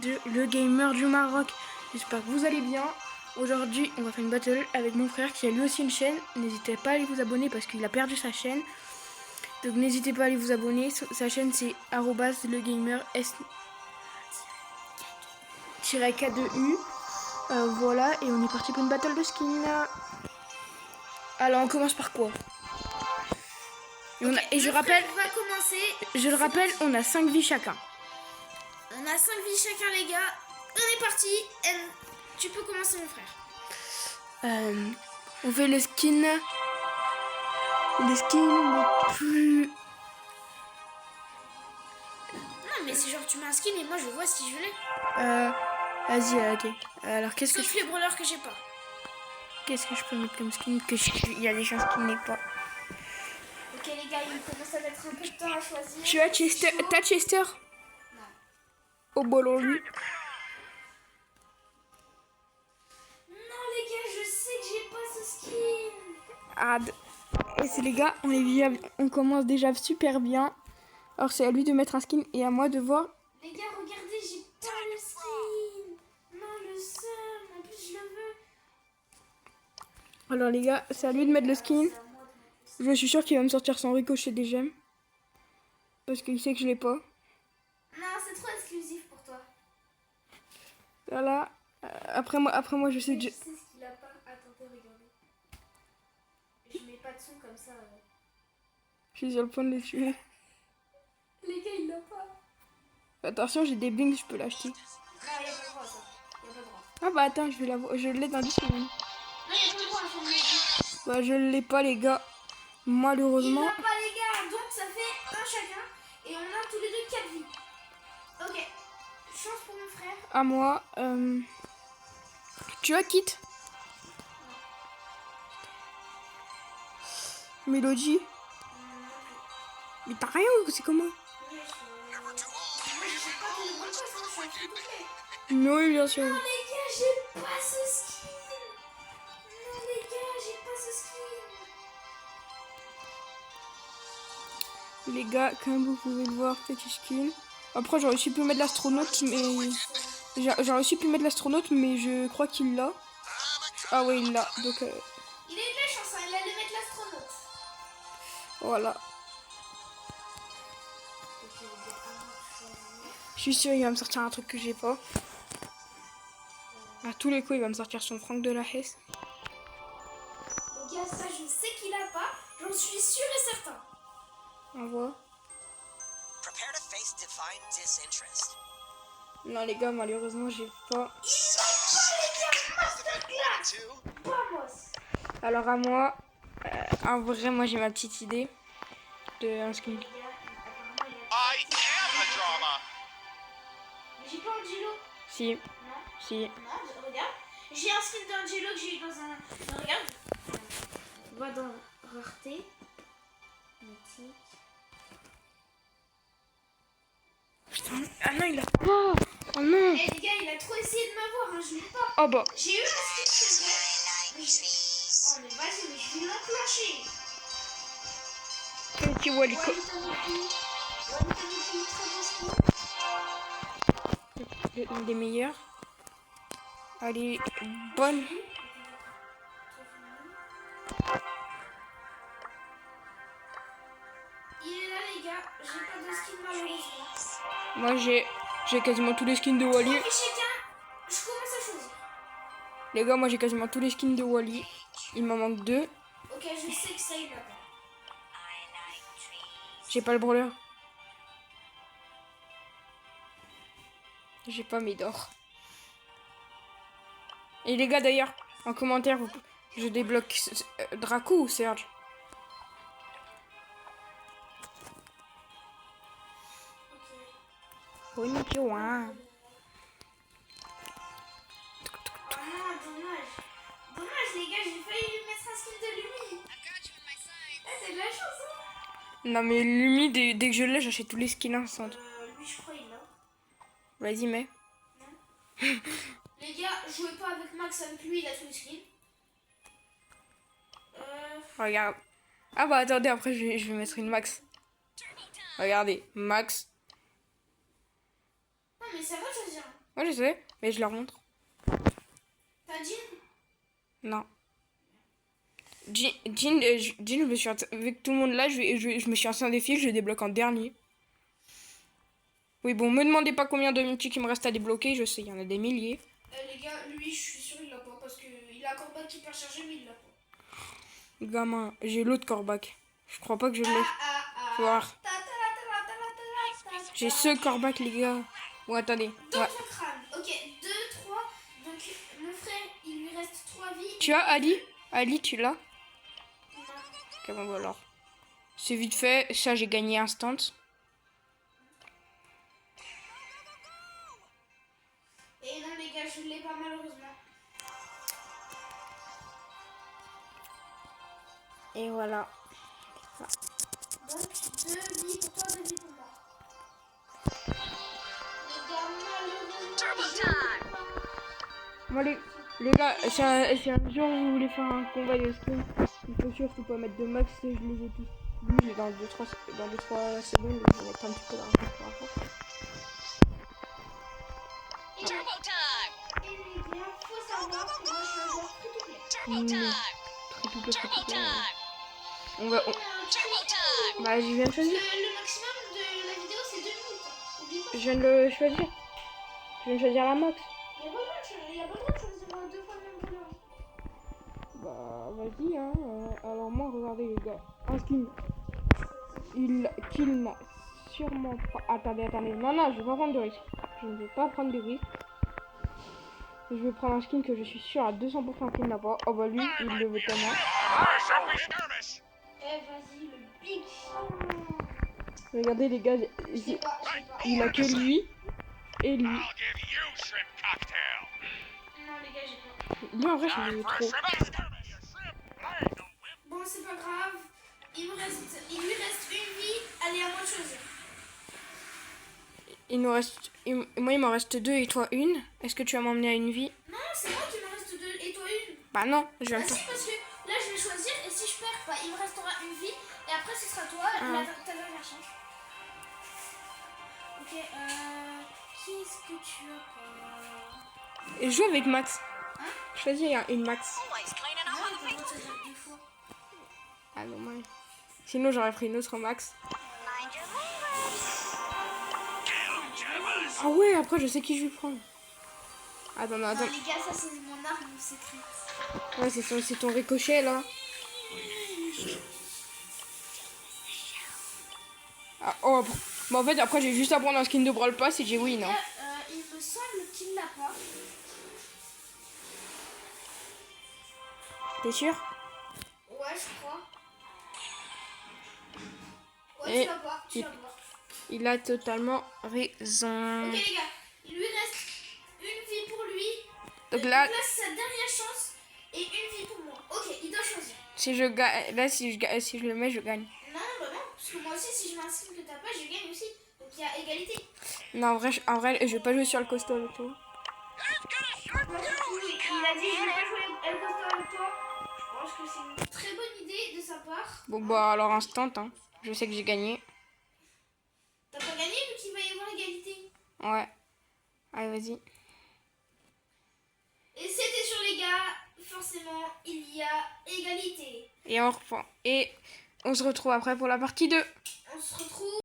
de Le Gamer du Maroc. J'espère que vous allez bien. Aujourd'hui, on va faire une battle avec mon frère qui a lui aussi une chaîne. N'hésitez pas à aller vous abonner parce qu'il a perdu sa chaîne. Donc n'hésitez pas à aller vous abonner. Sa chaîne c'est @legamer s-k2u. Voilà, et on est parti pour une battle de skin. Alors on commence par quoi? Et je rappelle, je le rappelle, on a 5 vies chacun. On a 5 vies chacun, les gars. On est parti. Tu peux commencer, mon frère. On fait le skin. Les skins les plus. Non, mais c'est genre tu mets un skin et moi je vois si je l'ai. Vas-y, ok. Alors qu'est-ce que Sauf les brawlers que j'ai pas. Qu'est-ce que je peux mettre comme skin il y a des chances qu'il n'ait pas. Ok, les gars, il commence à mettre un peu de temps à choisir. Tu as Chester? T'as Chester? Non. Au ballon lui. Non, les gars, je sais que j'ai pas ce skin. Et c'est les gars, on commence déjà super bien. Alors c'est à lui de mettre un skin et à moi de voir. Les gars, regardez, j'ai pas le skin. Non, le seum. En plus, je le veux. Alors les gars, c'est à lui de mettre le skin. Je suis sûr qu'il va me sortir sans ricochet des gemmes. Parce qu'il sait que je l'ai pas. Non, c'est trop exclusif pour toi. Voilà. Après moi je sais Je déjà. sais ce qu'il a pas. Attendez, regardez. Je mets pas de son comme ça. Je suis sur le point de le tuer. Les gars, il l'a pas. Attention, j'ai des blings, je peux l'acheter. Non, il y a pas le droit, ça. Il y a pas le droit. Ah bah attends, je l'ai dans 10 secondes. Non, il y a pas le droit, je l'ai dit. Bah je l'ai pas les gars. Il Malheureusement. l'a pas, les gars. Donc, ça fait un chacun. Et on a tous les deux 4 vies. Ok. Chance pour mon frère. À moi. Tu as Kit? Mélodie? Mais t'as rien ou c'est comment? Moi, j'ai pas tous les bons postes, hein, je suis un free to play. Oui, bien sûr. Non, les gars, j'ai pas ce skin. Non, les gars, j'ai pas ce skin. Les gars, comme vous pouvez le voir, petit skin. Après, j'aurais aussi pu mettre l'astronaute, mais. J'aurais aussi pu mettre l'astronaute, mais je crois qu'il l'a. Ah ouais, il l'a. Donc, Il a eu de la chance, hein, il allait mettre l'astronaute. voilà. Je suis sûr, il va me sortir un truc que j'ai pas. À tous les coups, il va me sortir son Franck de la Hesse. Les gars, ça, je sais qu'il a pas. J'en suis sûr et certain. On voit. Non, les gars, malheureusement, j'ai pas. Vamos. Alors, à moi, en vrai, moi, j'ai ma petite idée de un skin. I am the drama. Mais j'ai pas Angelo. Si, Non. si. Non, regarde. J'ai un skin d'Angelo que j'ai eu dans un. Non, regarde. Va dans rareté. Mythique. Putain, ah non, il a pas. Oh non. Eh les gars, il a trop essayé de m'avoir, hein, je l'ai pas. Oh bah. J'ai eu un skin chez moi. Oh mais vas-y, mais je vais l'enclencher. Petit Wally. Wally Tanuki, très bon skin. Une des meilleures. Elle est bonne. Il est là les gars, j'ai pas de skin malheureusement. Moi, j'ai quasiment tous les skins de Wally. Et chacun, je commence à choisir. Les gars, moi, j'ai quasiment tous les skins de Wally. Il m'en manque 2. Ok, je sais que ça il a pas. J'ai pas le brawler. J'ai pas mes d'or. Et les gars, d'ailleurs, en commentaire, je débloque Draco ou Serge? Konnichiwa. Ah, dommage. Dommage les gars, j'ai failli lui mettre un skin de Lumi. Ah, c'est de la chance hein. Non mais Lumi, dès que je l'ai, j'achète tous les skins ensemble. Lui je crois il l'a. Vas-y, mets. Les gars, jouez pas avec Max, avec lui il a tous les skins. Regarde. Ah bah attendez, après je vais mettre une Max. Regardez, Max. Non mais ça va choisir. Ouais, je sais, mais je leur montre. T'as dit? Non. Jean, je me suis avec tout le monde là, je me suis lancé un défi, je le débloque en dernier. Oui, bon, me demandez pas combien de minutes il me reste à débloquer, je sais, il y en a des milliers. Les gars, lui, je suis sûr il l'a pas parce qu'il a un corbac qui peut charger, mais il l'a pas. Gamin, j'ai l'autre corbac. Je crois pas que je l'ai. Faut voir. J'ai ce corbac, les gars. Bon, attendez. Dans Ouais. ton crâne. Ok, 2, 3. Donc, mon frère, il lui reste 3 vies. Tu as Ali? Ali, tu l'as? Non. Ok, bon, bah alors. C'est vite fait, ça j'ai gagné instant. Et non, les gars, je ne l'ai pas malheureusement. Et voilà. Donc, 2 vies pour toi, 2 vies pour moi. Les gars, malheureusement. Bon, les gars, si un jour vous voulez faire un combat de skin, il faut surtout pas mettre de max, je les ai tous vus dans 2-3 secondes, je vais mettre un petit peu d'argent pour l'instant. Et les gars, faut savoir que moi, je suis un joueur free-to-play. Très on va... Bah, je viens de choisir. Le maximum de la vidéo, c'est 2 minutes. Oublie pas. Je viens de le choisir. Je viens de choisir la max. Il n'y a pas le droit de choisir 2 fois le même couleur. Bah, vas-y, hein. Alors, moi, regardez, les gars. Un skin. Qu'il n'a sûrement pas... Attendez. Non, je vais pas prendre de risque. Je ne vais pas prendre de risque. Je vais prendre un skin que je suis sûr à 200% qu'il n'a pas. Oh bah lui, il le veut tellement. Eh, vas-y, le big son. Regardez, les gars, Je sais pas. il a que lui et lui. Non, les gars, j'ai pas. Lui, en vrai, je le veux trop. Bon, c'est pas grave. Il lui reste une vie. Allez, à moi de choisir. Moi, il m'en reste 2 et toi une. Est-ce que tu vas m'emmener à une vie? Non, c'est moi qui me reste 2 et toi une. Bah non, je vais Ah le si, faire. parce que là, je vais choisir et si je perds, bah, il me restera une vie. Et après, ce sera toi, ta dernière chance. Ok, qu'est-ce que tu as pas? Et joue avec Max. Hein? Choisis une Max. Non, t'as le droit de choisir 2 fois. Ah non, ouais. Sinon, j'aurais pris une autre Max. Ah ouais, après, je sais qui je vais prendre. Attends. Non, les gars, ça, c'est mon arme secrète. Ouais, c'est ton ricochet, là. Ah, oh, bon, en fait, après, j'ai juste à prendre un skin de Brawl Pass et j'ai win. Hein. Il me semble qu'il l'a pas. T'es sûr? Ouais, je crois. Ouais, Et tu l'as pas. il a totalement raison. Ok, les gars, il lui reste une vie pour lui. Donc là, c'est sa dernière chance et une vie pour moi. Ok, il doit choisir. si je gagne, là, si je le mets, je gagne. Non, bah non, parce que moi aussi, si je mets un skin que t'as pas, je gagne aussi. Donc il y a égalité. Non, en vrai, je vais pas jouer sur le costaud avec toi. Il a dit je vais pas jouer El Costa avec toi. Je pense que c'est une très bonne idée de sa part. Bon, bah, alors instant, hein. Je sais que j'ai gagné. T'as pas gagné vu qu'il va y avoir égalité. Ouais. Allez, vas-y. Et c'était sur les gars, forcément, il y a égalité. Et on reprend. Et on se retrouve après pour la partie 2. On se retrouve.